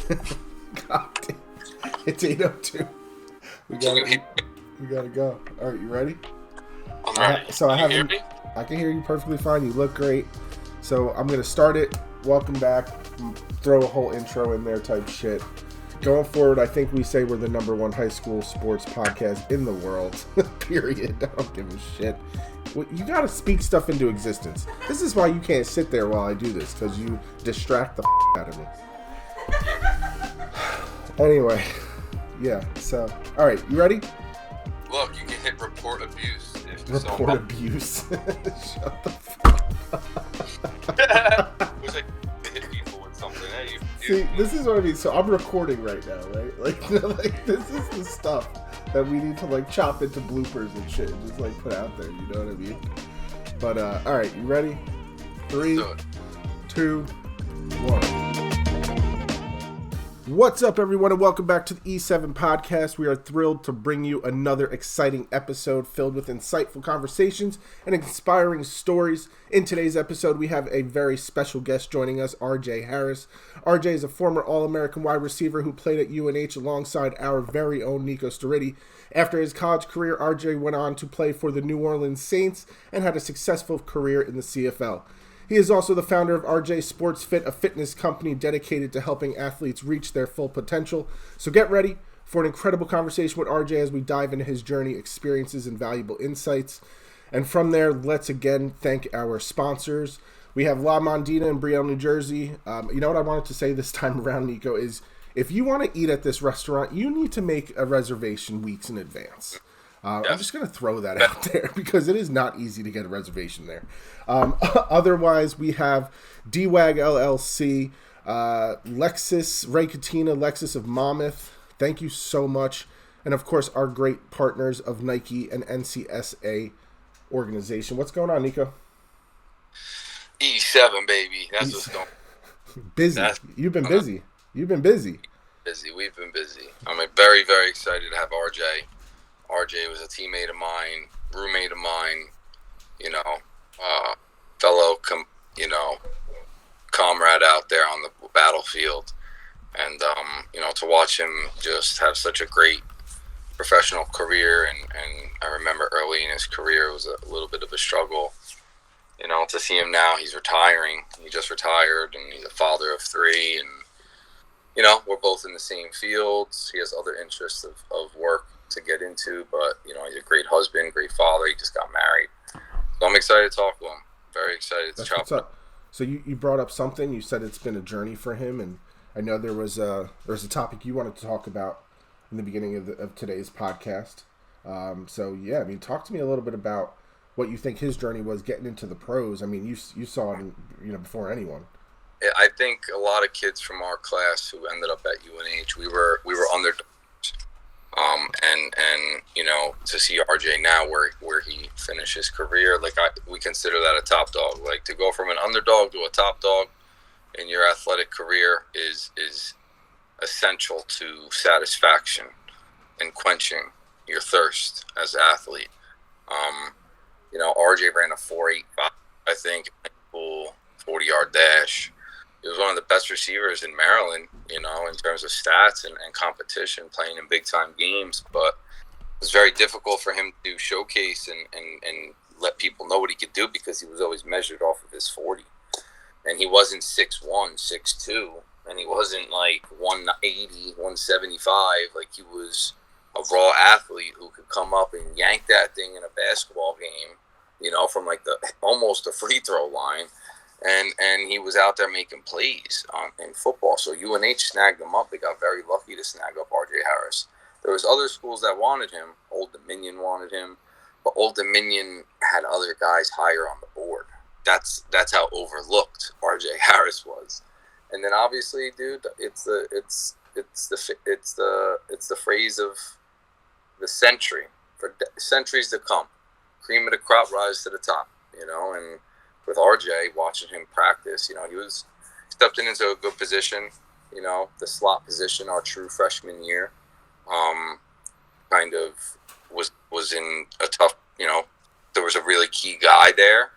God damn. It's 8:02. We gotta go. All right, you ready? I'm ready. I Hear me? I can hear you perfectly fine. You look great. So I'm gonna start it. Welcome back. Throw a whole intro in there type shit. Going forward, I think we say we're the number one high school sports podcast in the world. Period. I don't give a shit. You gotta speak stuff into existence. This is why you can't sit there while I do this, because you distract the out of me. Anyway, yeah, so, alright, you ready? Look, you can hit report abuse. Report abuse. Shut the fuck up. It was like hit people with something. Hey, See, this is what I mean. So I'm recording right now, right? Like this is the stuff that we need to like chop into bloopers and shit and just like put out there. You know what I mean? But alright, you ready? 3, 2, 1. What's up, everyone, and welcome back to the E7 podcast. We are thrilled to bring you another exciting episode filled with insightful conversations and inspiring stories. In today's episode, we have a very special guest joining us, RJ Harris. RJ is a former All-American wide receiver who played at UNH alongside our very own Nico Steriti. After his college career, RJ went on to play for the New Orleans Saints and had a successful career in the CFL. He is also the founder of RJ Sports Fit, a fitness company dedicated to helping athletes reach their full potential. So get ready for an incredible conversation with RJ as we dive into his journey, experiences, and valuable insights. And from there, let's again thank our sponsors. We have La Mondina in Brielle, New Jersey. You know what I wanted to say this time around, Nico, is if you want to eat at this restaurant, you need to make a reservation weeks in advance. I'm just going to throw that out there because it is not easy to get a reservation there. Otherwise, we have DWAG LLC, Lexus, Ray Katina, Lexus of Monmouth. Thank you so much. And, of course, our great partners of Nike and NCSA organization. What's going on, Nico? E7, baby. That's what's going on. Busy. You've been busy. You've been busy. We've been busy. I'm very, very excited to have RJ. RJ was a teammate of mine, roommate of mine, fellow, comrade out there on the battlefield. And, to watch him just have such a great professional career. And I remember early in his career, it was a little bit of a struggle. To see him now, he's retiring. He just retired, and he's a father of 3. And, we're both in the same fields. He has other interests of work to get into, but he's a great husband, great father. He just got married, so I'm excited to talk to him. Very excited to chop up. So you brought up something. You said it's been a journey for him, and I know there was a topic you wanted to talk about in the beginning of today's podcast. Talk to me a little bit about what you think his journey was getting into the pros. I mean, you saw it before anyone. I think a lot of kids from our class who ended up at UNH, we were underdogs. To see RJ now where he finished his career, we consider that a top dog. Like, to go from an underdog to a top dog in your athletic career is essential to satisfaction and quenching your thirst as an athlete. RJ ran a 4.85, I think, 40-yard dash. He was one of the best receivers in Maryland, in terms of stats and competition, playing in big-time games. But it was very difficult for him to showcase and let people know what he could do because he was always measured off of his 40. And he wasn't 6'1", 6'2", and he wasn't like 180, 175. Like, he was a raw athlete who could come up and yank that thing in a basketball game, from like almost a free throw line. And he was out there making plays in football. So UNH snagged him up. They got very lucky to snag up RJ Harris. There was other schools that wanted him. Old Dominion wanted him. But Old Dominion had other guys higher on the board. That's how overlooked RJ Harris was. And then obviously, dude, it's the phrase of the century. For centuries to come. Cream of the crop, rise to the top, and with RJ, watching him practice, he was stepped into a good position, the slot position our true freshman year, kind of was in a tough, there was a really key guy there,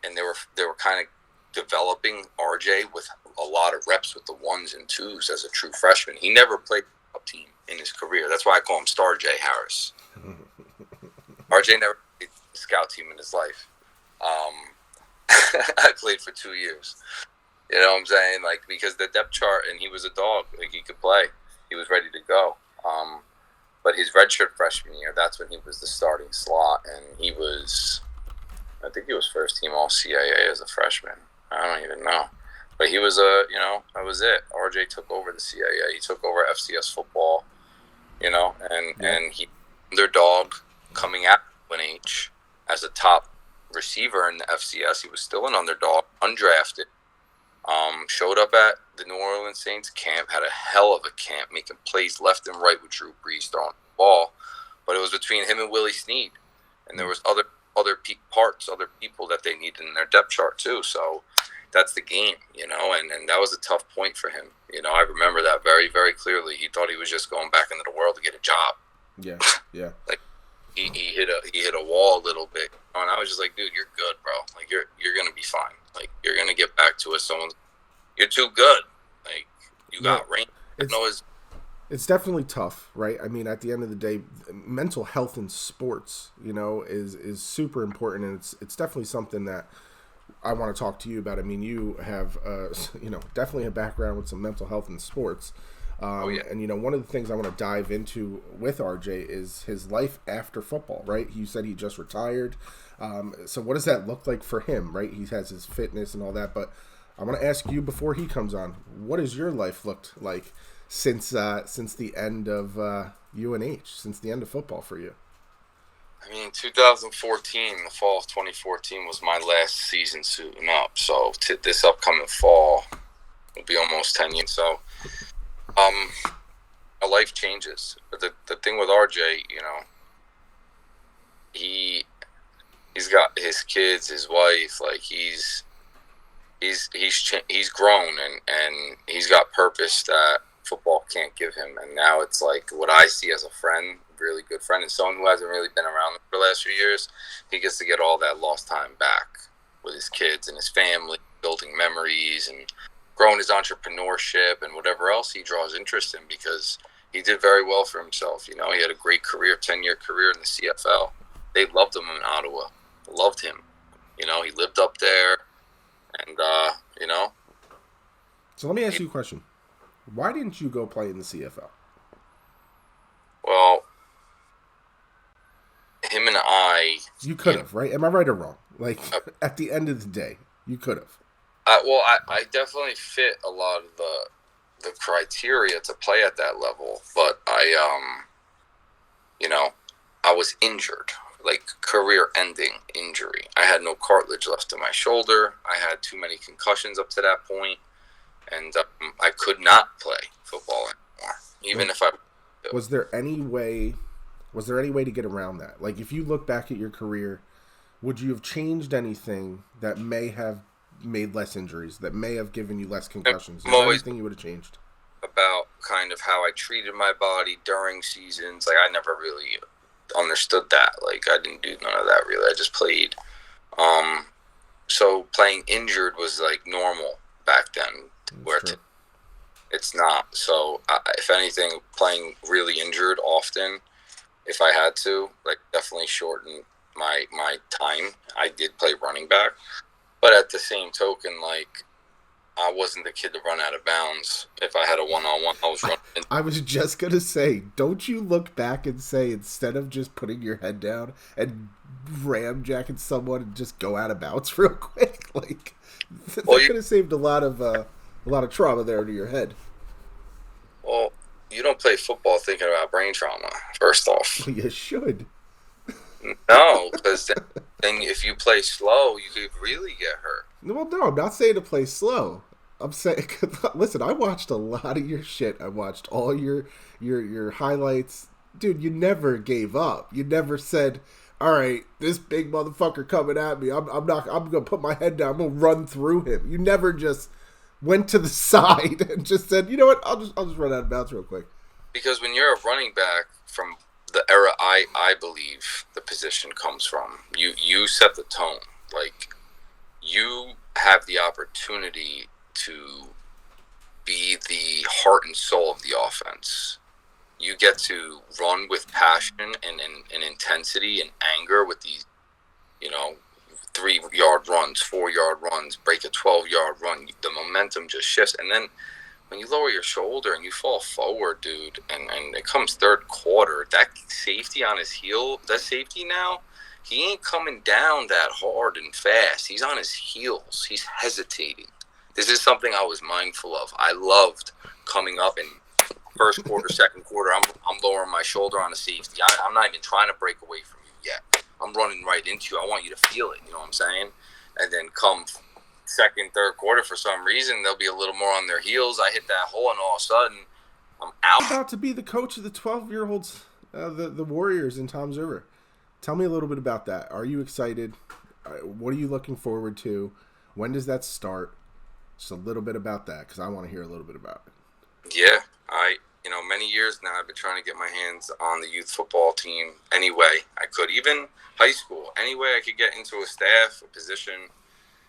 and they were kind of developing RJ with a lot of reps with the 1s and 2s as a true freshman. He never played a team in his career. That's why I call him Star J Harris. RJ never played a scout team in his life. I played for 2 years. You know what I'm saying? Like, because the depth chart, and he was a dog. Like, he could play. He was ready to go. But his redshirt freshman year, that's when he was the starting slot, and he was, I think he was first team All CAA as a freshman. I don't even know. But he was that was it. RJ took over the CAA. He took over FCS football, and he underdog coming out of UNH as a top receiver in the FCS. He was still an underdog, undrafted. Showed up at the New Orleans Saints camp, had a hell of a camp, making plays left and right with Drew Brees throwing the ball. But it was between him and Willie Snead. And there was other people that they needed in their depth chart too. So that's the game, and that was a tough point for him. I remember that very, very clearly. He thought he was just going back into the world to get a job. Yeah. Like he hit a wall a little bit. And I was just like, dude, you're good, bro. Like you're gonna be fine. Like you're gonna get back to it. You're too good. Like you got range. It's definitely tough, right? I mean, at the end of the day, mental health in sports, is super important, and it's definitely something that I want to talk to you about. I mean, you have, definitely a background with some mental health in sports. And, one of the things I want to dive into with RJ is his life after football, right? You said he just retired. So what does that look like for him, right? He has his fitness and all that, but I want to ask you before he comes on, what has your life looked like since the end of UNH, since the end of football for you? I mean, 2014, the fall of 2014 was my last season suiting up. So this upcoming fall will be almost 10 years. So my life changes. But the thing with RJ, he's got his kids, his wife. Like he's grown and he's got purpose that football can't give him. And now it's like what I see as a friend, really good friend, and someone who hasn't really been around for the last few years, he gets to get all that lost time back with his kids and his family, building memories and growing his entrepreneurship and whatever else he draws interest in, because he did very well for himself. He had a great career, 10-year career in the CFL. They loved him in Ottawa. Loved him. He lived up there, and So let me ask you a question. Why didn't you go play in the CFL? Well, him and I... You could have, right? Am I right or wrong? Like, at the end of the day, you could have. I definitely fit a lot of the criteria to play at that level, but I was injured, like career-ending injury. I had no cartilage left in my shoulder. I had too many concussions up to that point, and I could not play football anymore, even if I... Was there any way to get around that? Like, if you look back at your career, would you have changed anything that may have made less injuries, that may have given you less concussions? Is there anything you would have changed? About kind of how I treated my body during seasons. Like, I never really understood that. Like, I didn't do none of that, really. I just played. So playing injured was, like, normal back then, where it's not. So, if anything, playing really injured often, if I had to, like, definitely shorten my time. I did play running back. But at the same token, like, I wasn't the kid to run out of bounds. If I had a one-on-one, I was running. I was just going to say, don't you look back and say, instead of just putting your head down and ramjacking someone and just go out of bounds real quick? Like, that could have saved a lot of trauma there to your head. Well, you don't play football thinking about brain trauma, first off. Well, you should. No, because then if you play slow, you could really get hurt. Well, no, I'm not saying to play slow. I'm saying, listen, I watched a lot of your shit. I watched all your highlights. Dude, you never gave up. You never said, all right, this big motherfucker coming at me. I'm going to put my head down. I'm going to run through him. You never just went to the side and just said, you know what, I'll just run out of bounds real quick. Because when you're a running back from the era I believe the position comes from, you set the tone. Like, you have the opportunity to be the heart and soul of the offense. You get to run with passion and intensity and anger with these, 3-yard runs, 4-yard runs, break a 12-yard run. The momentum just shifts. And then when you lower your shoulder and you fall forward, dude, and it comes third quarter, that safety on his heel, that safety now, he ain't coming down that hard and fast. He's on his heels. He's hesitating. This is something I was mindful of. I loved coming up in first quarter, second quarter. I'm lowering my shoulder on a safety. I'm not even trying to break away from you yet. I'm running right into you. I want you to feel it. You know what I'm saying? And then come second, third quarter, for some reason, they'll be a little more on their heels. I hit that hole, and all of a sudden, I'm out. I'm about to be the coach of the 12-year-olds, the Warriors in Toms River. Tell me a little bit about that. Are you excited? What are you looking forward to? When does that start? Just a little bit about that, because I want to hear a little bit about it. Yeah, many years now I've been trying to get my hands on the youth football team any way I could, even high school. Any way I could get into a staff, a position.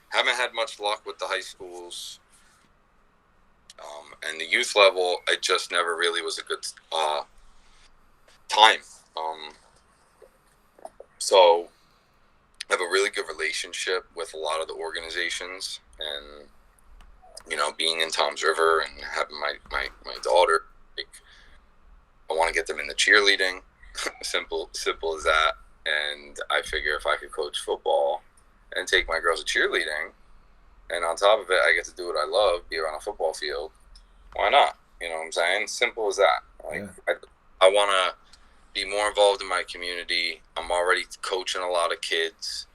Haven't had much luck with the high schools. And the youth level, it just never really was a good time. So I have a really good relationship with a lot of the organizations, and being in Toms River and having my daughter, like, I want to get them in the cheerleading. simple as that. And I figure if I could coach football and take my girls to cheerleading, and on top of it, I get to do what I love, be around a football field, why not? You know what I'm saying? Simple as that. Like, yeah. I want to be more involved in my community. I'm already coaching a lot of kids,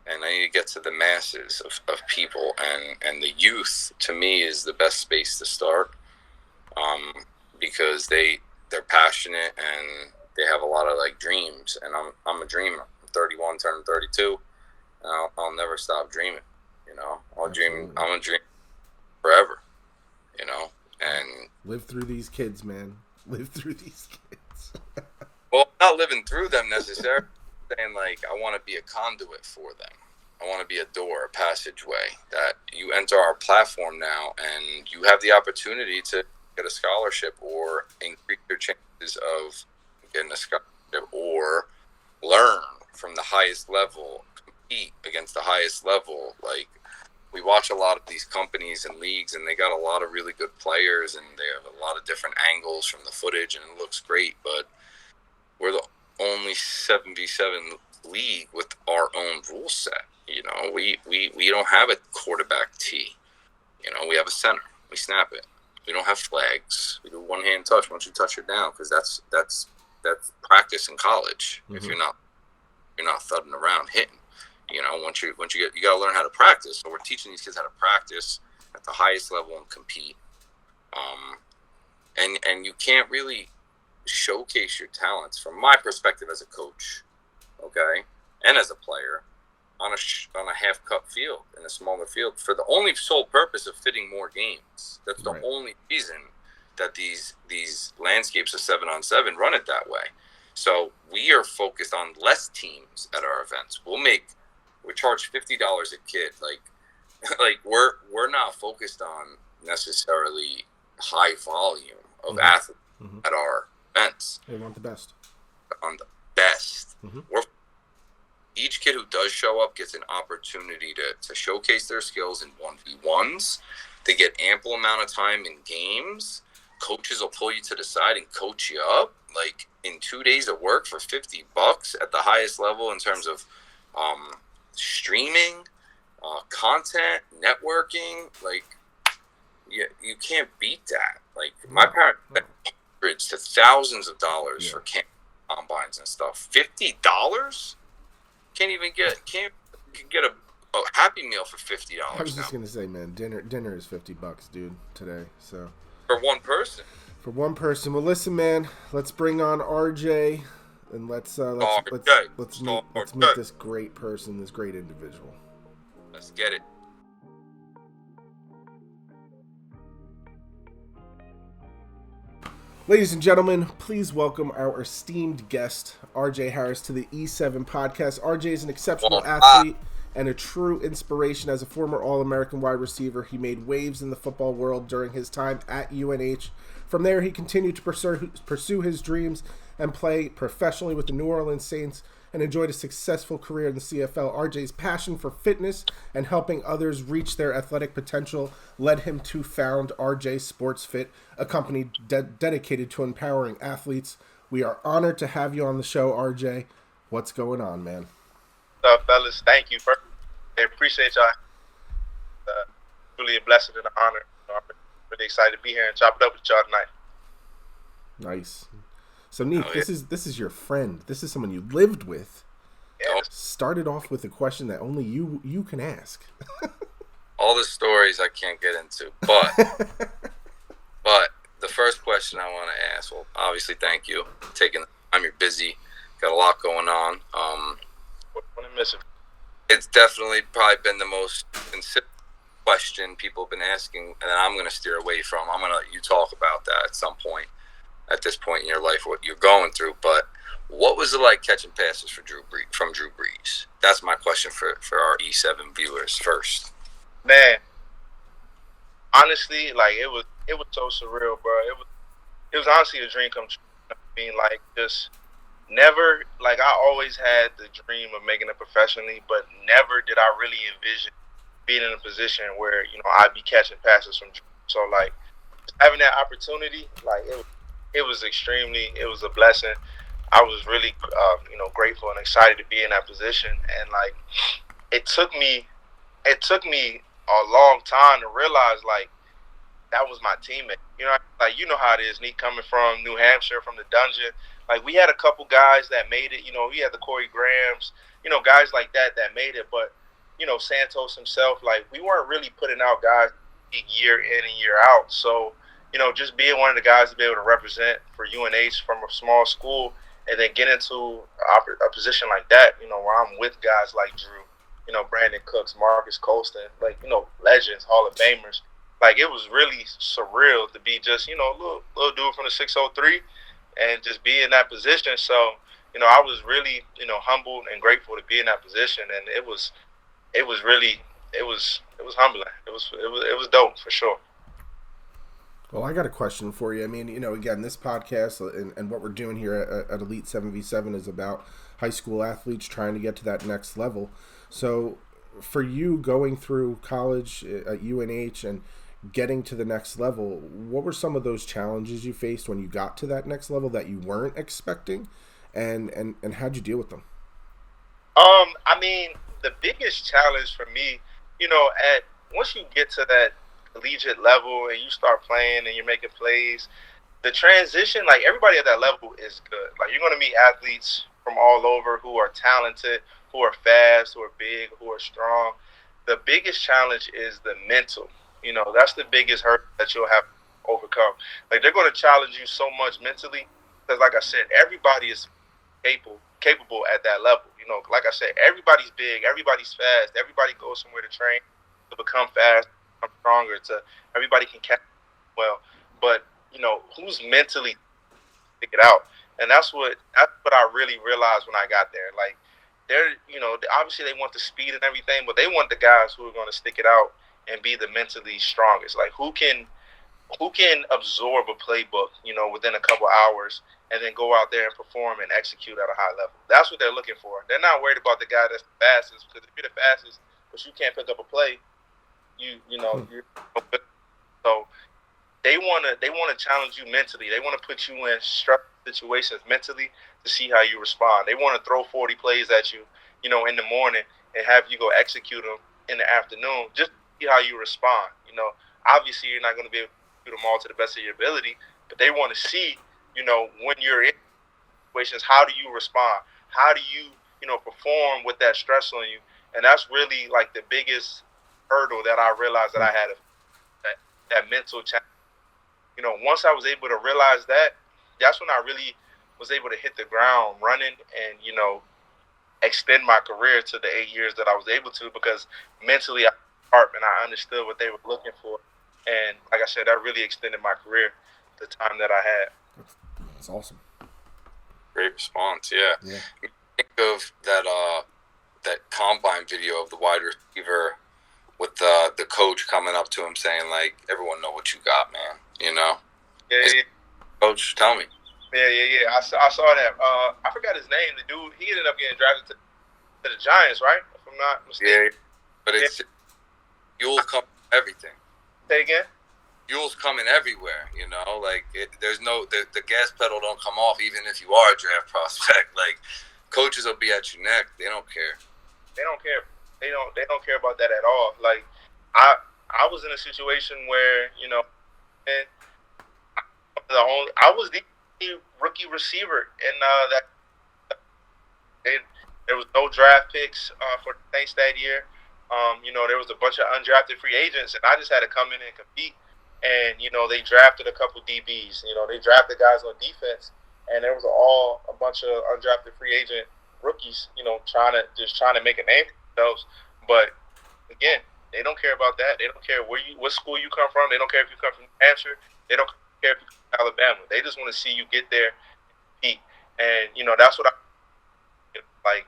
and I need to get to the masses of people, and the youth, to me, is the best space to start, because they're passionate and they have a lot of dreams, and I'm a dreamer. I'm 31, turning 32, and I'll never stop dreaming. I'm gonna dream forever. And live through these kids, man. Live through these kids. Well, not living through them necessarily. Saying I want to be a conduit for them. I want to be a door, a passageway that you enter our platform now, and you have the opportunity to get a scholarship or increase your chances of getting a scholarship, or learn from the highest level, compete against the highest level. We watch a lot of these companies and leagues, and they got a lot of really good players, and they have a lot of different angles from the footage, and it looks great, but we're the only 7v7 league with our own rule set. We don't have a quarterback tee. We have a center. We snap it. We don't have flags. We do one-hand touch once you touch it down, because that's practice in college. Mm-hmm. If you're not thudding around hitting. Once you get, you got to learn how to practice. So we're teaching these kids how to practice at the highest level and compete. And you can't really showcase your talents, from my perspective as a coach, okay, and as a player, on a half-cut field, in a smaller field, for the only sole purpose of fitting more games. That's the only reason that these landscapes of 7-on-7 run it that way. So we are focused on less teams at our events. We charge $50 a kid. We're not focused on necessarily high volume of athletes at our events. They want the best. On the best. Mm-hmm. Each kid who does show up gets an opportunity to showcase their skills in 1v1s. They get ample amount of time in games. Coaches will pull you to the side and coach you up. In 2 days of work for $50 at the highest level in terms of streaming, content, networking. You can't beat that. My parents spent hundreds to thousands of dollars for combines and stuff. $50? Can't get a Happy Meal for $50. I was just gonna say, man, dinner is $50, dude, today. So for one person. For one person. Well, listen, man. Let's bring on RJ, and let's meet this great person, this great individual. Let's get it. Ladies and gentlemen, please welcome our esteemed guest, RJ Harris, to the E7 podcast. RJ is an exceptional athlete and a true inspiration as a former All-American wide receiver. He made waves in the football world during his time at UNH. From there, he continued to pursue his dreams and play professionally with the New Orleans Saints and enjoyed a successful career in the CFL. RJ's passion for fitness and helping others reach their athletic potential led him to found RJ Sports Fit, a company dedicated to empowering athletes. We are honored to have you on the show, RJ. What's going on, man? What's up, fellas? Thank you. I appreciate y'all. Really a blessing and an honor. I'm really excited to be here and chop it up with y'all tonight. Nice. So, Nick, this is your friend. This is someone you lived with. Yes. Started off with a question that only you can ask. All the stories I can't get into, but the first question I want to ask, well, obviously, thank you for taking the time. You're busy, got a lot going on. It's definitely probably been the most consistent question people have been asking, and I'm going to steer away from. I'm going to let you talk about that at some point. At this point in your life, what you're going through, but what was it like catching passes from Drew Brees? That's my question for our E7 viewers first. Man, honestly, like it was so surreal, bro. It was honestly a dream come true. I mean, like just never, like I always had the dream of making it professionally, but never did I really envision being in a position where I'd be catching passes from Drew. So like having that opportunity, like it was a blessing. I was really, grateful and excited to be in that position. And like, it took me a long time to realize like that was my teammate. Like how it is. Nick coming from New Hampshire, from the dungeon. Like we had a couple guys that made it. We had the Corey Grahams, guys like that made it. But Santos himself, like we weren't really putting out guys year in and year out. So. Just being one of the guys to be able to represent for UNH from a small school and then get into a position like that, where I'm with guys like Drew, Brandon Cooks, Marcus Colston, like, legends, Hall of Famers. Like, it was really surreal to be just, a little dude from the 603 and just be in that position. So, I was really, humbled and grateful to be in that position. And it was humbling. It was dope for sure. Well, I got a question for you. I mean, again, this podcast and what we're doing here at Elite 7v7 is about high school athletes trying to get to that next level. So for you going through college at UNH and getting to the next level, what were some of those challenges you faced when you got to that next level that you weren't expecting? And how'd you deal with them? I mean, the biggest challenge for me, once you get to that collegiate level and you start playing and you're making plays, the transition, like everybody at that level is good. Like you're going to meet athletes from all over who are talented, who are fast, who are big, who are strong. The biggest challenge is the mental. That's the biggest hurdle that you'll have to overcome. Like they're going to challenge you so much mentally because, like I said, everybody is capable at that level. Like I said, everybody's big, everybody's fast, everybody goes somewhere to train to become fast, become stronger. Everybody can catch well, but who's mentally stick it out, and that's what I really realized when I got there. Like they're obviously they want the speed and everything, but they want the guys who are going to stick it out and be the mentally strongest. Like who can absorb a playbook, within a couple hours and then go out there and perform and execute at a high level. That's what they're looking for. They're not worried about the guy that's the fastest, because if you're the fastest but you can't pick up a play, so they want to challenge you mentally. They want to put you in stressful situations mentally to see how you respond. They want to throw 40 plays at you, in the morning and have you go execute them in the afternoon just to see how you respond. Obviously you're not going to be able to do them all to the best of your ability, but they want to see, when you're in situations, how do you respond? How do you, perform with that stress on you? And that's really like the biggest hurdle that I realized that I had, that mental challenge. Once I was able to realize that, that's when I really was able to hit the ground running and, extend my career to the 8 years that I was able to, because mentally I was sharp and I understood what they were looking for. And like I said, that really extended my career the time that I had. That's awesome. Great response, yeah. Think of that that combine video of the wide receiver with the coach coming up to him saying, like, everyone know what you got, man. You know? Yeah. Coach, tell me. Yeah. I saw that. I forgot his name. The dude, he ended up getting drafted to the Giants, right? If I'm not mistaken. Yeah, but it's fuel's coming everything. Say again? Fuel's coming everywhere, you know? Like, there's no, the gas pedal don't come off even if you are a draft prospect. Like, coaches will be at your neck. They don't care. They don't care. They don't care about that at all. Like, I was in a situation where, you know, and I was the rookie receiver, and there was no draft picks for the Saints that year. You know, there was a bunch of undrafted free agents, and I just had to come in and compete. And you know, they drafted a couple DBs. You know, they drafted guys on defense, and there was a bunch of undrafted free agent rookies. You know, trying to make a name for themselves. But again, they don't care about that. They don't care what school you come from. They don't care if you come from New Hampshire. They don't care if you come from Alabama. They just want to see you get there and compete. And you know, that's what like.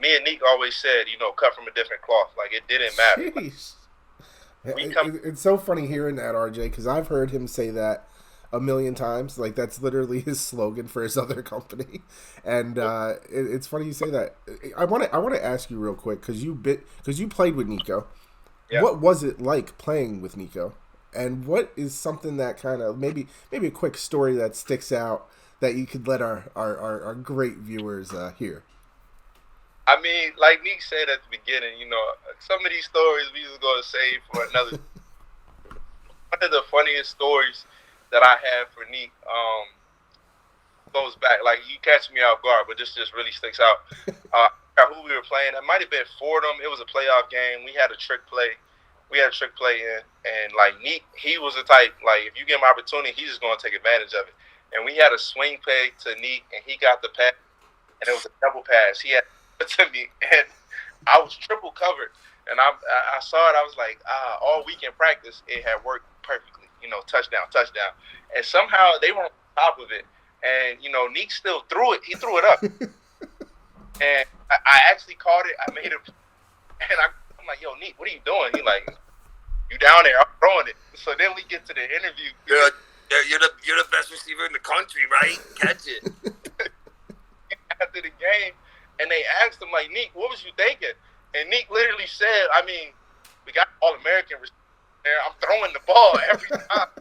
Me and Nico always said, you know, cut from a different cloth. Like, it didn't matter. It's so funny hearing that, RJ, because I've heard him say that a million times. Like, that's literally his slogan for his other company. And it's funny you say that. I want to ask you real quick, because you played with Nico. Yeah. What was it like playing with Nico? And what is something that kind of maybe a quick story that sticks out that you could let our great viewers hear? I mean, like Nick said at the beginning, you know, some of these stories we was going to save for another. One of the funniest stories that I have for Nick goes back. Like, you catch me off guard, but this just really sticks out. Who we were playing, it might have been Fordham. It was a playoff game. We had a trick play. In, and like Nick, he was the type, like, if you give him opportunity, he's just going to take advantage of it. And we had a swing play to Nick, and he got the pass, and it was a double pass. He had to me, and I was triple covered, and I saw it. I was like, all week in practice, it had worked perfectly. You know, touchdown, and somehow they were on top of it, and you know, Nick still threw it. He threw it up, and I actually caught it. I made it, and I'm like, yo, Nick, what are you doing? He like, you down there? I'm throwing it. So then we get to the interview. You're the best receiver in the country, right? Catch it. After the game. And they asked him, like, Nick, what was you thinking? And Nick literally said, I mean, we got All-American there. I'm throwing the ball every time.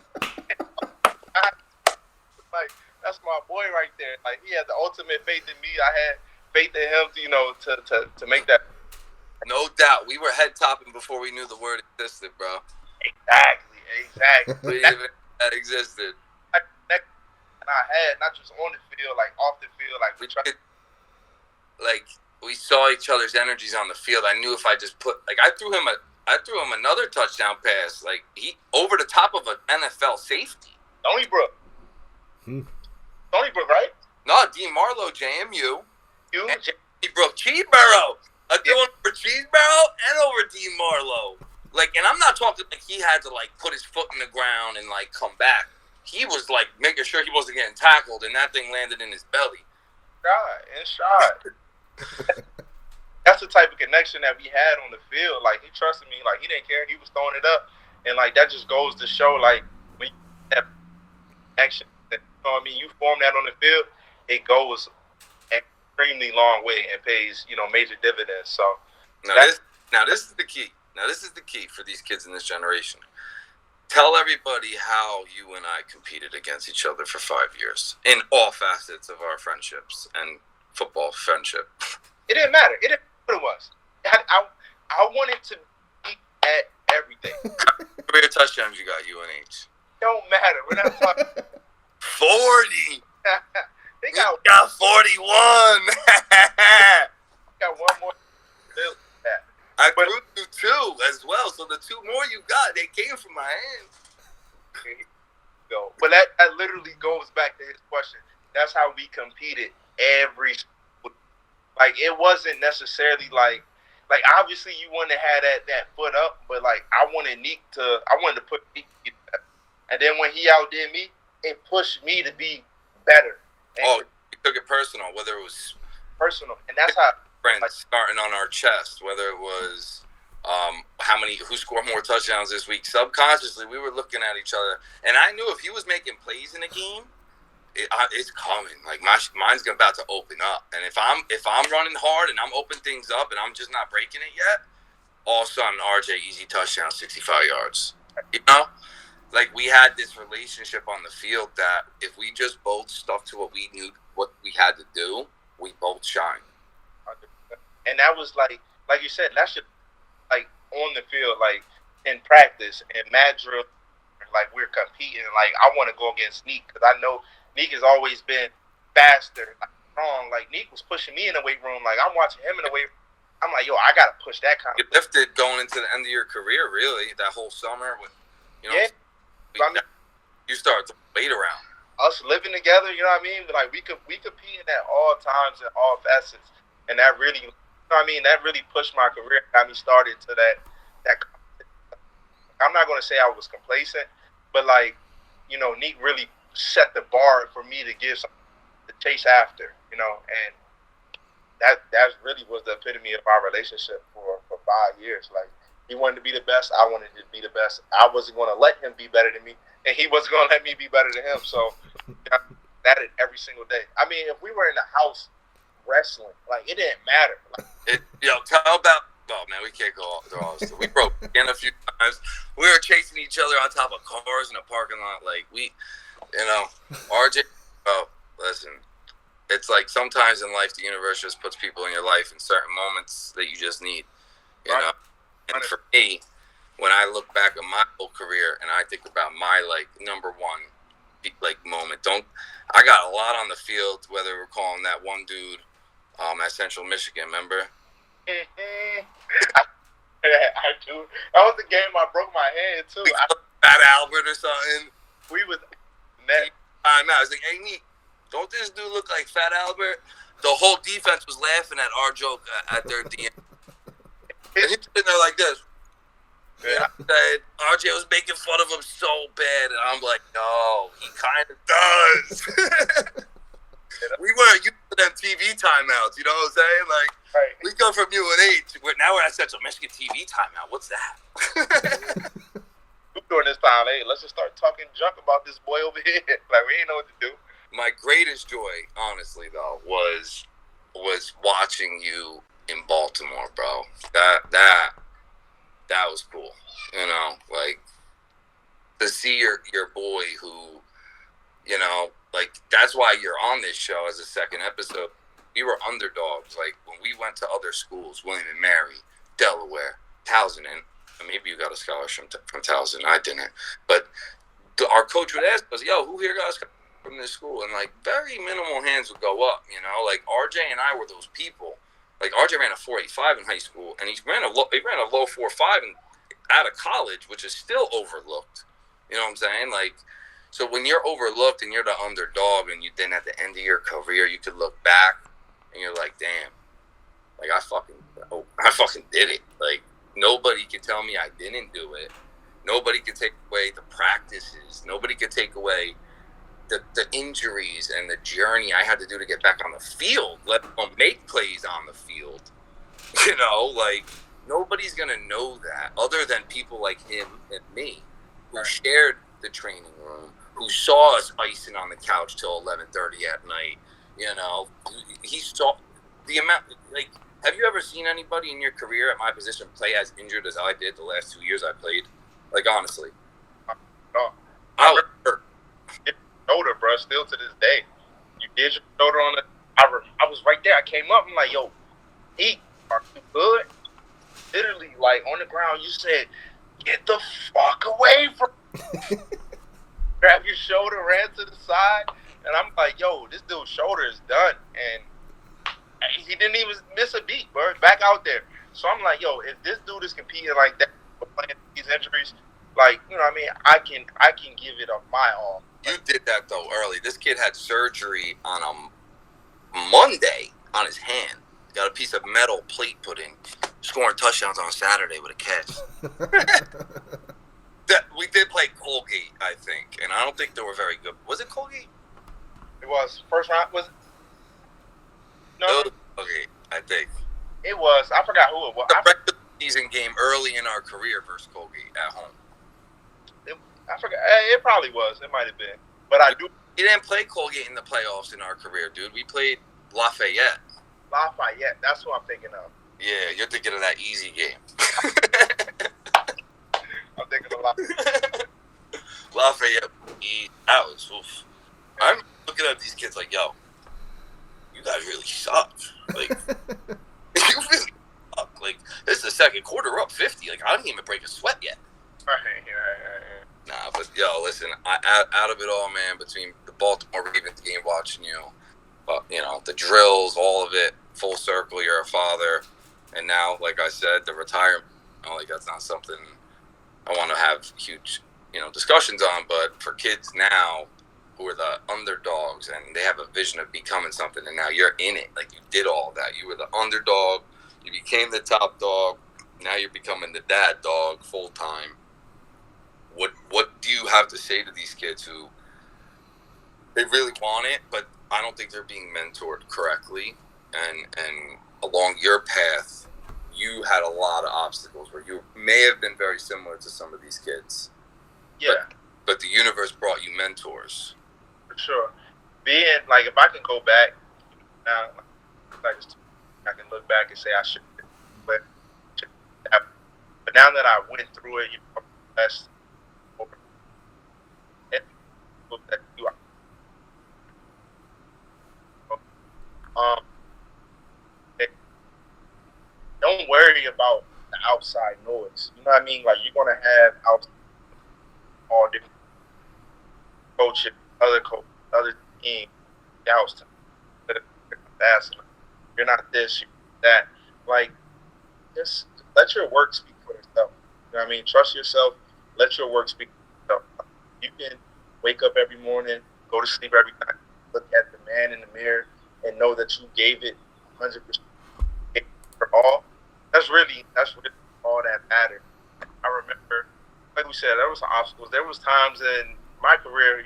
Like, that's my boy right there. Like, he had the ultimate faith in me. I had faith in him, you know, to make that. No doubt. We were head-topping before we knew the word existed, bro. Exactly. That existed. And I had, not just on the field, like, off the field. Like, we saw each other's energies on the field. I knew if I just I threw him another touchdown pass, like he over the top of an NFL safety. Donnybrook, right? No, D. Marlowe, JMU. Donnybrook, Cheeseburrow. I threw him for Cheeseburrow and over D. Marlowe. Like, and I'm not talking like he had to like put his foot in the ground and like come back. He was like making sure he wasn't getting tackled, and that thing landed in his belly. Shot. That's the type of connection that we had on the field. Like, he trusted me. Like, he didn't care. He was throwing it up. And, like, that just goes to show, like, when you have action, you know what I mean? You form that on the field, it goes an extremely long way and pays, you know, major dividends. So, this is the key. Now, this is the key for these kids in this generation. Tell everybody how you and I competed against each other for 5 years in all facets of our friendships and football friendship. It didn't matter. It didn't matter what it was. I wanted to be at everything. How many touchdowns you got, UNH? Don't matter. We're not talking. 40. They got 41. Got one more. I threw you two as well. So the two more you got, they came from my hands. But that literally goes back to his question. That's how we competed every. Like, it wasn't necessarily like obviously you wanted to have that foot up, but like I wanted to put Nick, and then when he outdid me, it pushed me to be better. And you took it personal, whether it was personal, and that's how friends starting on our chest, whether it was who scored more touchdowns this week. Subconsciously, we were looking at each other, and I knew if he was making plays in a game, it's coming. Like mine's about to open up, and if I'm running hard and I'm opening things up and I'm just not breaking it yet, all of a sudden RJ easy touchdown, 65 yards. You know, like we had this relationship on the field that if we just both stuck to what we knew, what we had to do, we both shined. And that was like you said, that's just like on the field, like in practice and mad drill, like we're competing. Like I want to go against Nick because I know Nick has always been faster, like, strong. Like Nick was pushing me in the weight room. Like I'm watching him in the weight room. I'm like, yo, I gotta push that kind. You lifted going into the end of your career, really, that whole summer with, you know, you start to wait around. Us living together, you know what I mean? Like we competing at all times and all facets, and that really, you know what I mean? That really pushed my career, got me started to that. I'm not gonna say I was complacent, but like, you know, Nick really set the bar for me to give something to chase after, you know, and that really was the epitome of our relationship for 5 years. Like he wanted to be the best, I wanted to be the best. I wasn't gonna let him be better than me, and he wasn't gonna let me be better than him. So that every single day. I mean, if we were in the house wrestling, like it didn't matter. Like, tell about. Oh man, we can't go through all this. We broke in a few times. We were chasing each other on top of cars in a parking lot. Like RJ. Oh, listen. It's like sometimes in life, the universe just puts people in your life in certain moments that you just need, you know. And for me, when I look back at my whole career and I think about my like number one like moment, I got a lot on the field. Whether we're calling that one dude at Central Michigan, remember? I do. That was the game I broke my hand too. Fat Albert or something. We was I was like, hey, Nick, don't this dude look like Fat Albert? The whole defense was laughing at our joke at their DM. And he's sitting there like this. Yeah. RJ was making fun of him so bad, and I'm like, no, he kind of does. We weren't used to them TV timeouts, you know what I'm saying? Like, right. We come from UNH, now we're at Central Michigan TV timeout. What's that? During this time, hey, let's just start talking junk about this boy over here. Like, we ain't know what to do. My greatest joy, honestly, though, was watching you in Baltimore, bro. That was cool. You know, like to see your boy who, you know, like that's why you're on this show as a second episode. We were underdogs. Like when we went to other schools, William and Mary, Delaware, Towson, and maybe you got a scholarship from Towson. I didn't, but our coach would ask us, "Yo, who here got a scholarship from this school?" And like very minimal hands would go up. You know, like RJ and I were those people. Like RJ ran a 4.85 in high school, and he ran a low 4.5 out of college, which is still overlooked. You know what I'm saying? Like, so when you're overlooked and you're the underdog, and you then at the end of your career you could look back and you're like, damn, like I fucking did it. Like nobody can tell me I didn't do it. Nobody can take away the practices. Nobody can take away the injuries and the journey I had to do to get back on the field, let alone make plays on the field. You know, like nobody's gonna know that other than people like him and me, who shared the training room, who saw us icing on the couch till 11:30 at night. You know, he saw the amount. Like, have you ever seen anybody in your career at my position play as injured as I did the last 2 years I played? Like honestly, no. I was hurt. Shoulder, bro, still to this day. You did your shoulder on the. I was right there. I came up. I'm like, yo, he are you good? Literally, like on the ground, you said, "Get the fuck away from." Grab your shoulder, ran to the side, and I'm like, yo, this dude's shoulder is done, and he didn't even miss a beat, bro. Back out there. So I'm like, yo, if this dude is competing like that, playing these injuries, like, you know what I mean? I can give it up my all. You did that though early. This kid had surgery on a Monday on his hand. Got a piece of metal plate put in. Scoring touchdowns on Saturday with a catch. We did play Colgate, I think, and I don't think they were very good. Was it Colgate? It was first round. Was it? No. It was Colgate, I think. It was. I forgot who it was. The regular season game early in our career versus Colgate at home. I forgot. It probably was. It might have been. But I do. You didn't play Colgate in the playoffs in our career, dude. We played Lafayette. Lafayette. That's what I'm thinking of. Yeah, you're thinking of that easy game. I'm thinking of Lafayette. Lafayette. That was oof. I'm looking at these kids like, yo, you guys really suck. Like, you really suck. Like, this is the second quarter. We're up 50. Like, I didn't even break a sweat yet. Right. Nah, but yo, listen, out of it all, man, between the Baltimore Ravens game, watching you, the drills, all of it, full circle, you're a father, and now, like I said, the retirement, that's not something I want to have huge, discussions on, but for kids now who are the underdogs and they have a vision of becoming something, and now you're in it, like you did all that. You were the underdog, you became the top dog, now you're becoming the dad dog full time. What do you have to say to these kids who they really want it, but I don't think they're being mentored correctly, and along your path, you had a lot of obstacles where you may have been very similar to some of these kids. Yeah. But the universe brought you mentors. For sure. Being, like, if I can go back, now, I can look back and say I should have. But now that I went through it, that's that you don't worry about the outside noise. You know what I mean? Like, you're gonna have all different coaches, other team, scouts, you're not this, you're that. Like, just let your work speak for yourself. You know what I mean? Trust yourself. Let your work speak for yourself. You can wake up every morning, go to sleep every night, look at the man in the mirror, and know that you gave it 100% for all. That's really all that mattered. I remember, like we said, there was some obstacles. There was times in my career,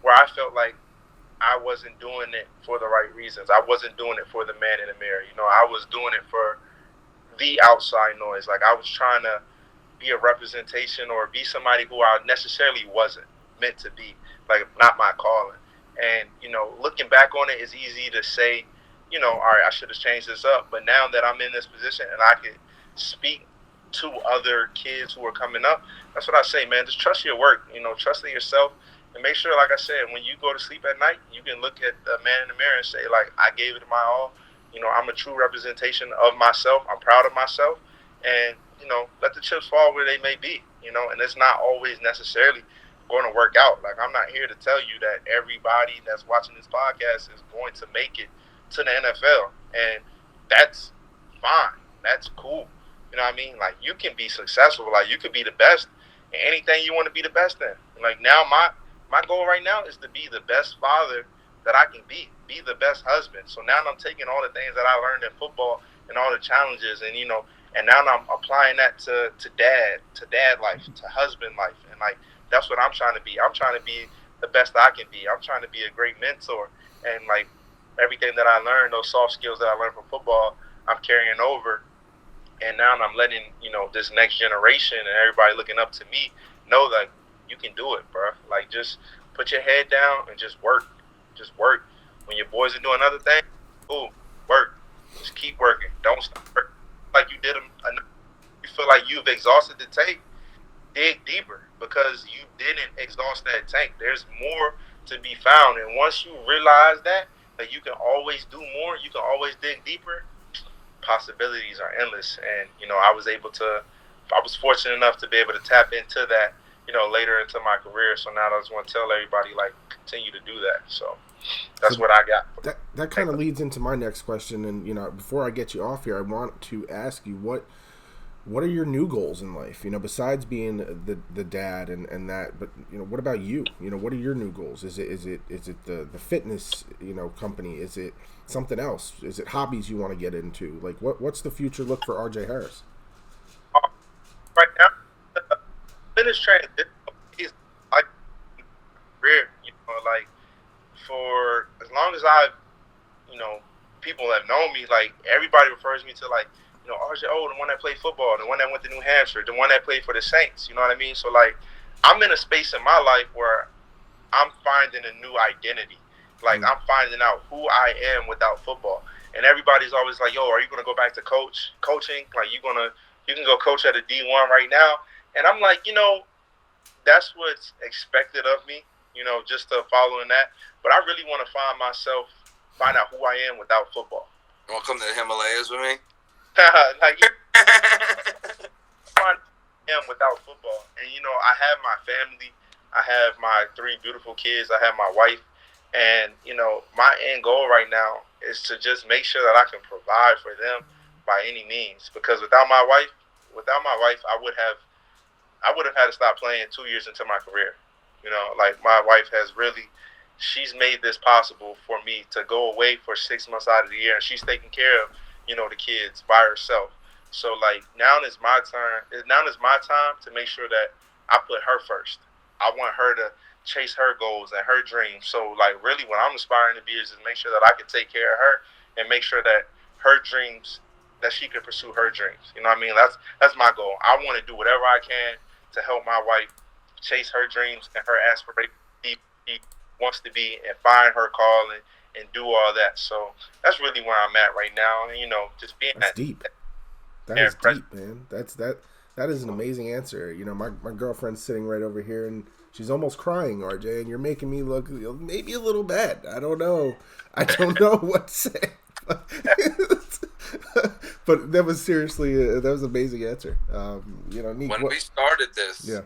where I felt like I wasn't doing it for the right reasons. I wasn't doing it for the man in the mirror. I was doing it for the outside noise. Like, I was trying to be a representation or be somebody who I necessarily wasn't meant to be, like, not my calling. And, looking back on it, it's easy to say, all right, I should have changed this up. But now that I'm in this position and I can speak to other kids who are coming up, that's what I say, man. Just trust your work, trust in yourself, and make sure, like I said, when you go to sleep at night, you can look at the man in the mirror and say, like, I gave it my all. I'm a true representation of myself. I'm proud of myself. And, let the chips fall where they may be, and it's not always necessarily going to work out. Like, I'm not here to tell you that everybody that's watching this podcast is going to make it to the NFL, and that's fine. That's cool. You know what I mean? Like, you can be successful. Like, you could be the best in anything you want to be the best in. Like, now my goal right now is to be the best father that I can be the best husband. So now I'm taking all the things that I learned in football and all the challenges, and and now I'm applying that to dad life, to husband life, and like, that's what I'm trying to be. I'm trying to be the best I can be. I'm trying to be a great mentor, and like, everything that I learned, those soft skills that I learned from football, I'm carrying over, and now I'm letting this next generation and everybody looking up to me know that you can do it, bro. Like, just put your head down and just work. Just work. When your boys are doing other things, work. Just keep working. Don't stop working. Like you did them. You feel like you've exhausted the tank, dig deeper, because you didn't exhaust that tank. There's more to be found, and once you realize that you can always do more, you can always dig deeper, possibilities are endless. And I was fortunate enough to be able to tap into that later into my career. So now I just want to tell everybody, like, continue to do that. So that's what I got. That kind of leads into my next question. And before I get you off here, I want to ask you what are your new goals in life? Besides being the dad and that, but what about you? What are your new goals? Is it the fitness company? Is it something else? Is it hobbies you want to get into? Like, what's the future look for RJ Harris? Right now, fitness training is like career. Like, for as long as I've people have known me, like everybody refers me to like, RJ, the one that played football, the one that went to New Hampshire, the one that played for the Saints. You know what I mean? So like, I'm in a space in my life where I'm finding a new identity. Like I'm finding out who I am without football. And everybody's always like, yo, are you gonna go back to coaching? Like you can go coach at a D1 right now. And I'm like, that's what's expected of me, just to follow in that. But I really want to find out who I am without football. You want to come to the Himalayas with me? Like, find him without football. And, I have my family. I have my 3 beautiful kids. I have my wife. And, my end goal right now is to just make sure that I can provide for them by any means. Because without my wife, I would have had to stop playing 2 years into my career. Like my wife she's made this possible for me to go away for 6 months out of the year, and she's taking care of, the kids by herself. So like now is my turn. Now is my time to make sure that I put her first. I want her to chase her goals and her dreams. So like really what I'm aspiring to be is make sure that I can take care of her and make sure that her dreams, that she can pursue her dreams. You know what I mean? That's my goal. I want to do whatever I can to help my wife chase her dreams and her aspirations she wants to be and find her calling and do all that. So that's really where I'm at right now. And, just being that's deep. That is deep, man. That is an amazing answer. My girlfriend's sitting right over here and she's almost crying, RJ, and you're making me look maybe a little bad. I don't know what to say. But that was seriously that was an amazing answer. Nico, when we started this, yeah,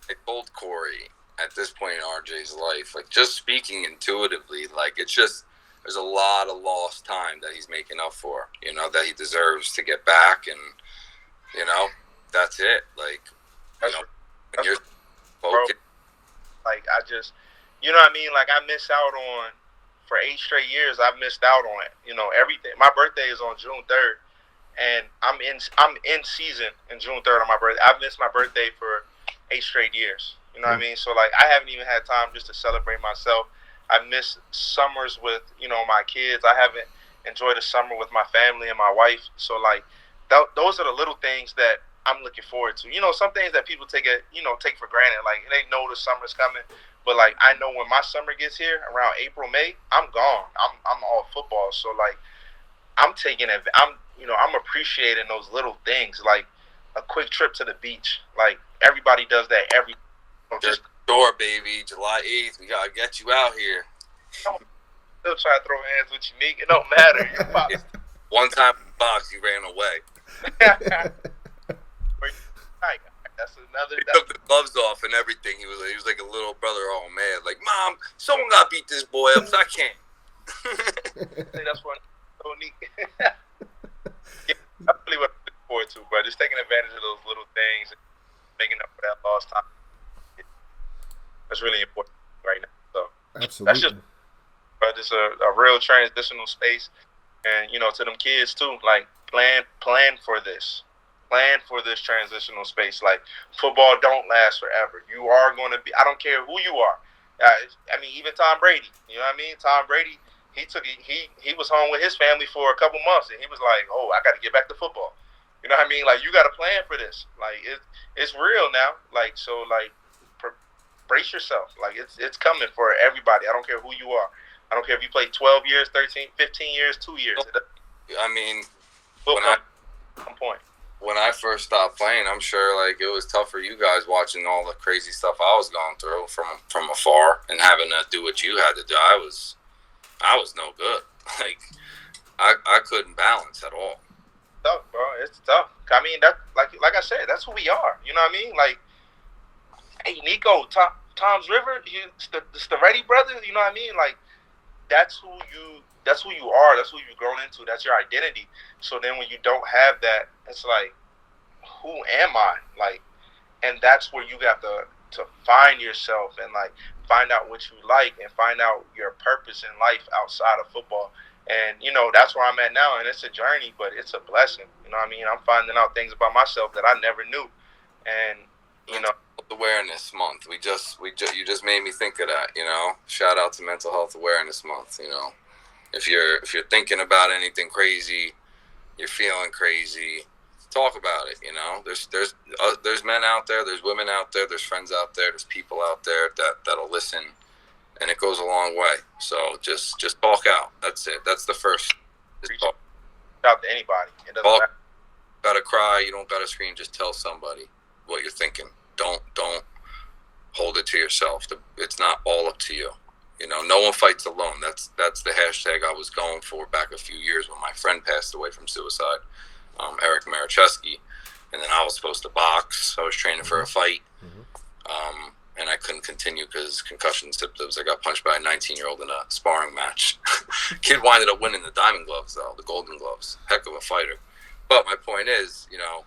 I told Corey at this point in RJ's life, like just speaking intuitively, like it's just there's a lot of lost time that he's making up for. That he deserves to get back, and that's it. Like when you're focused. Like I just, you know what I mean? Like I miss out on, for 8 straight years, I've missed out on it. Everything. My birthday is on June 3rd, and I'm in season in June 3rd on my birthday. I've missed my birthday for 8 straight years. You know what I mean? So like I haven't even had time just to celebrate myself. I miss summers with my kids. I haven't enjoyed a summer with my family and my wife. So like those are the little things that I'm looking forward to. Some things that people take for granted. Like they know the summer's coming, but like I know when my summer gets here around April, May, I'm gone. I'm all football. So like I'm appreciating those little things, like a quick trip to the beach. Like everybody does that just door, baby. July 8th, we gotta get you out here. I'm still trying to throw hands with you, Nick. It don't matter. One time in the box, you ran away. That's another. He took the gloves off and everything. He was like a little brother, all mad. Like, Mom, someone got to beat this boy up, so I can't. That's what Nick. That's really what I'm looking forward to, bro. Just taking advantage of those little things and making up for that lost time. That's really important right now. So absolutely. That's just a real transitional space, and to them kids too. Like plan for this. Plan for this transitional space. Like football don't last forever. You are going to be. I don't care who you are. Even Tom Brady. You know what I mean? Tom Brady. He was home with his family for a couple months, and he was like, "Oh, I got to get back to football." You know what I mean? Like you got to plan for this. Like it's real now. Like so. Like brace yourself. Like it's coming for everybody. I don't care who you are. I don't care if you play 12 years, 13, 15 years, 2 years. I mean, point. When I first stopped playing, I'm sure like it was tough for you guys watching all the crazy stuff I was going through from afar and having to do what you had to do. I was no good. Like I couldn't balance at all. Tough, bro. It's tough. I mean, that like I said, that's who we are. You know what I mean? Like, hey, Nico, Tom's River, the Steriti brothers. You know what I mean? Like, that's who you are. That's who you've grown into. That's your identity. So then when you don't have that, it's like, who am I? Like, and that's where you have to find yourself and like find out what you like and find out your purpose in life outside of football. And, that's where I'm at now. And it's a journey, but it's a blessing. You know what I mean? I'm finding out things about myself that I never knew. And, Mental Health Awareness Month. You just made me think of that, Shout out to Mental Health Awareness Month, If you're thinking about anything crazy, you're feeling crazy, talk about it. You know, there's men out there, there's women out there, there's friends out there, there's people out there that'll listen, and it goes a long way. So just talk out. That's it. That's the first. Just talk out to anybody. It doesn't matter. Gotta cry. You don't gotta scream. Just tell somebody what you're thinking. Don't hold it to yourself. It's not all up to you. You know, no one fights alone. That's the hashtag I was going for back a few years when my friend passed away from suicide, Eric Maricheski, and then I was supposed to box. I was training for a fight, and I couldn't continue because concussion symptoms. I got punched by a 19-year-old in a sparring match. Kid winded up winning the diamond gloves, though, the golden gloves. Heck of a fighter. But my point is, you know,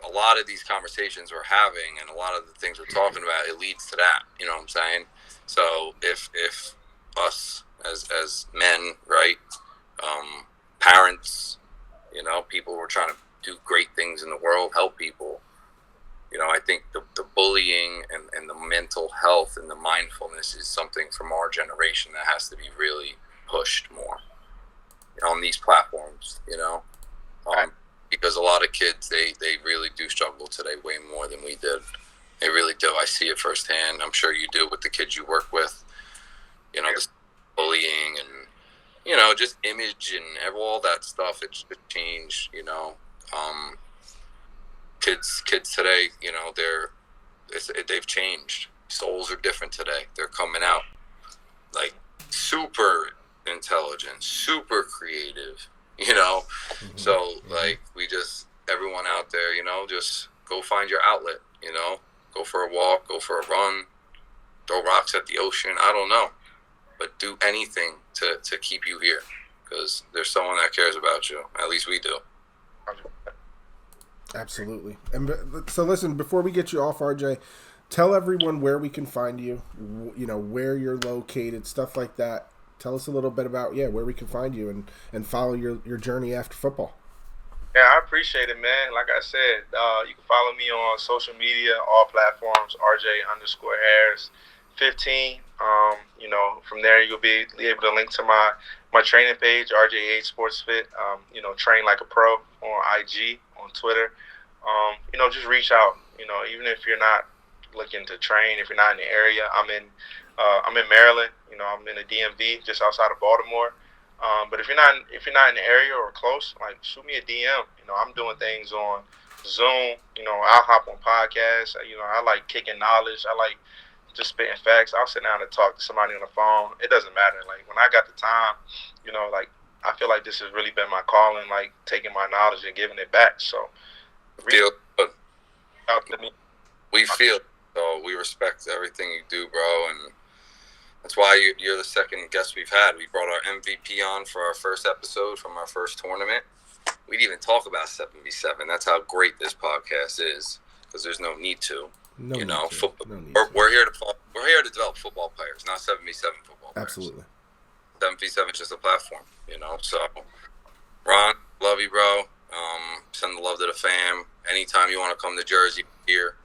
a lot of these conversations we're having and a lot of the things we're talking about, it leads to that. You know what I'm saying? So if us as men, right, parents, you know, people who are trying to do great things in the world, help people, you know, I think the bullying and the mental health and the mindfulness is something from our generation that has to be really pushed more on these platforms, you know, because a lot of kids, they really do struggle today way more than we did. They really do. I see it firsthand. I'm sure you do with the kids you work with. You know, this bullying and, you know, just image and all that stuff. It's changed, you know. Kids today, you know, they've changed. Souls are different today. They're coming out like super intelligent, super creative, you know. So like everyone out there, you know, just go find your outlet, you know. Go for a walk, go for a run, throw rocks at the ocean. I don't know. But do anything to keep you here because there's someone that cares about you. At least we do. Absolutely. And so listen, before we get you off, RJ, tell everyone where we can find you, you know, where you're located, stuff like that. Tell us a little bit about, where we can find you and follow your journey after football. Yeah, I appreciate it, man. Like I said, you can follow me on social media, all platforms, RJ_Harris15. You know, from there you'll be able to link to my training page, RJ8 Sports Fit. You know, train like a pro on IG, on Twitter. You know, just reach out. You know, even if you're not looking to train, if you're not in the area, I'm in Maryland. You know, I'm in the DMV, just outside of Baltimore. But if you're not in the area or close, like shoot me a DM. You know, I'm doing things on Zoom. You know, I'll hop on podcasts. You know, I like kicking knowledge. I like just spitting facts. I'll sit down and talk to somebody on the phone. It doesn't matter. Like when I got the time, you know, like I feel like this has really been my calling, like taking my knowledge and giving it back. So we feel so we respect everything you do, bro, and that's why you're the second guest we've had. We brought our MVP on for our first episode from our first tournament. We didn't even talk about 7v7. That's how great this podcast is, because there's no need to. We're here to develop football players, not 7v7 football players. Absolutely. 7v7 is just a platform, you know. So, Ron, love you, bro. Send the love to the fam. Anytime you want to come to Jersey, here.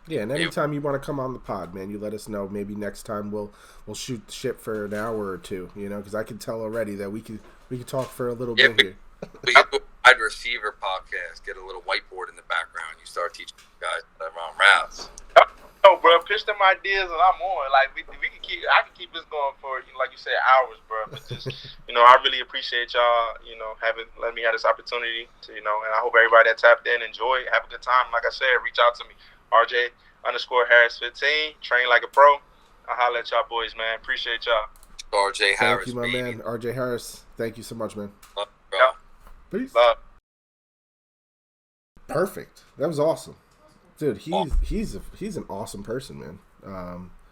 And anytime you want to come on the pod, man, you let us know. Maybe next time we'll shoot the shit for an hour or two, you know, because I can tell already that we could talk for a little bit here. We could do a wide receiver podcast. Get a little whiteboard in the background. You start teaching guys around routes. Oh, bro, pitch them ideas and I'm on. Like we can I can keep this going for, you know, like you said, hours, bro. But just, you know, I really appreciate y'all, you know, let me have this opportunity to, you know, and I hope everybody that tapped in enjoy, have a good time. Like I said, reach out to me, RJ_Harris15. Train like a pro. I'll holler at y'all boys, man. Appreciate y'all. RJ Harris. Thank you, my man. RJ Harris. Thank you so much, man. Love, bro. Peace. Love. Perfect. That was awesome. Dude, he's an awesome person, man.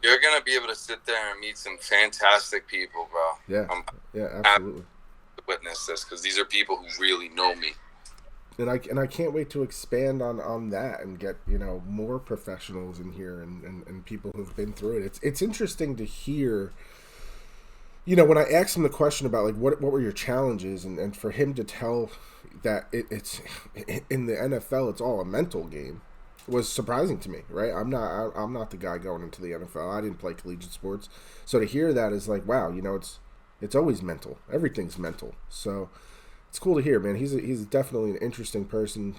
You're gonna be able to sit there and meet some fantastic people, bro. Yeah, absolutely. To witness this, because these are people who really know me. And I can't wait to expand on that and get, you know, more professionals in here and people who've been through it. It's interesting to hear. You know, when I asked him the question about like what were your challenges, and for him to tell that it's in the NFL, it's all a mental game, was surprising to me, right? I'm not the guy going into the NFL. I didn't play collegiate sports, so to hear that is like, wow, you know, it's always mental. Everything's mental. So it's cool to hear, man. He's definitely an interesting person.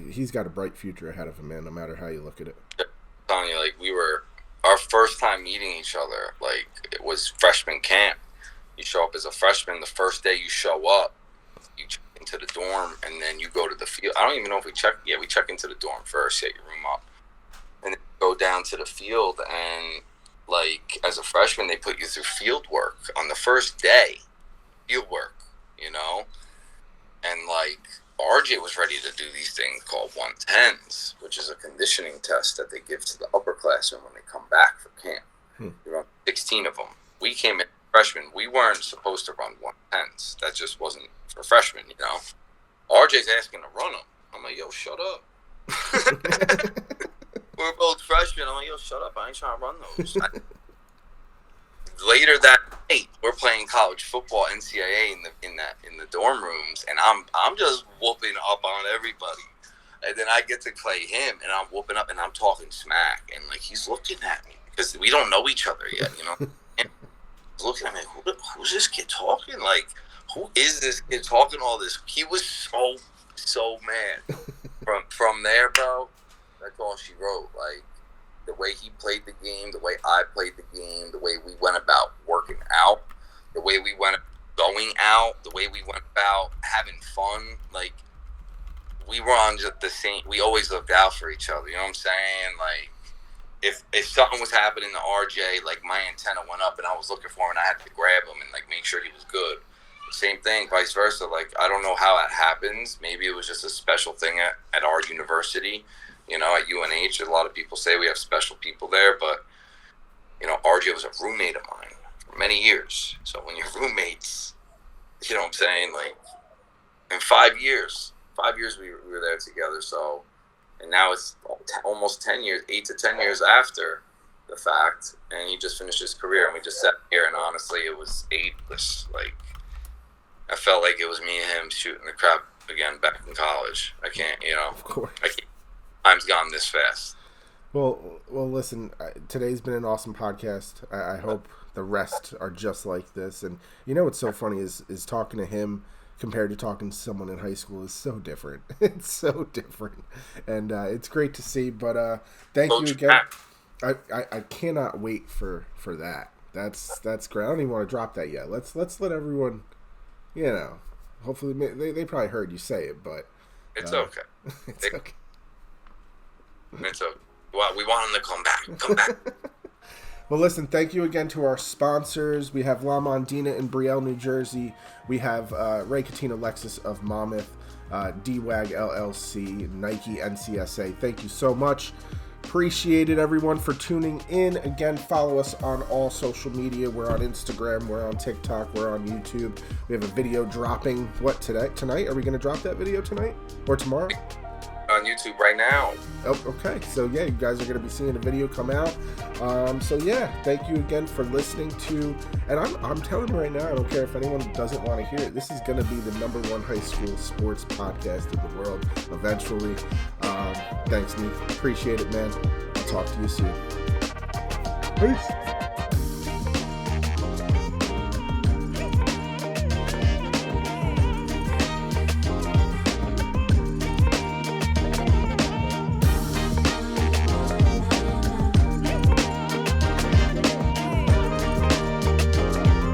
He's got a bright future ahead of him, man, no matter how you look at it. I'm telling you, like, we were our first time meeting each other, like, it was freshman camp. You show up as a freshman. The first day you show up, you check into the dorm, and then you go to the field. I don't even know if we check. Yeah, we check into the dorm first, set your room up, and then go down to the field. And, like, as a freshman, they put you through field work on the first day. Field work, you know? And, like, RJ was ready to do these things called 110s, which is a conditioning test that they give to the upperclassmen when they come back for camp. You run 16 of them. We came in freshmen. We weren't supposed to run 110s. That just wasn't for freshmen, you know? RJ's asking to run them. I'm like, yo, shut up. We're both freshmen. I'm like, yo, shut up. I ain't trying to run those. Later that night, we're playing college football, NCAA in the dorm rooms, and I'm just whooping up on everybody. And then I get to play him, and I'm whooping up, and I'm talking smack, and, like, he's looking at me because we don't know each other yet, you know. And he's looking at me, who's this kid talking? Like, who is this kid talking all this? He was so mad. From there, bro, that's all she wrote. Like, the way he played the game, the way I played the game, the way we went about working out, the way we went going out, the way we went about having fun. Like, we were on just the same. We always looked out for each other. You know what I'm saying? Like, if something was happening to RJ, like, my antenna went up and I was looking for him and I had to grab him and, like, make sure he was good. Same thing, vice versa. Like, I don't know how that happens. Maybe it was just a special thing at our university. You know, at UNH, a lot of people say we have special people there, but, you know, RJ was a roommate of mine for many years. So when you're roommates, you know what I'm saying? Like, in 5 years we were there together. So, and now it's almost 10 years, 8 to 10 years after the fact, and he just finished his career, and we just sat here, and honestly, it was ageless. Like, I felt like it was me and him shooting the crap again back in college. I can't, you know. Of course. Time's gone this fast. Well, listen, today's been an awesome podcast. I hope the rest are just like this. And you know what's so funny is talking to him compared to talking to someone in high school is so different. It's so different. And it's great to see. But thank you again. I cannot wait for that. That's great. I don't even want to drop that yet. Let's let everyone, you know, hopefully they probably heard you say it, but it's okay. It's okay. It's okay. Well, we want him to come back. Come back. Well, listen, thank you again to our sponsors. We have La Mondina in Brielle, New Jersey. We have Ray Catino Lexus of Monmouth, DWAG LLC, Nike, NCSA. Thank you so much. Appreciate it, everyone, for tuning in. Again, follow us on all social media. We're on Instagram. We're on TikTok. We're on YouTube. We have a video dropping, tonight? Are we going to drop that video tonight or tomorrow? On YouTube right now. Oh, okay. So, yeah, you guys are going to be seeing a video come out. So, yeah, thank you again for listening to, and I'm telling you right now, I don't care if anyone doesn't want to hear it, this is going to be the #1 high school sports podcast in the world eventually. Thanks, Nico. Appreciate it, man. I'll talk to you soon. Peace.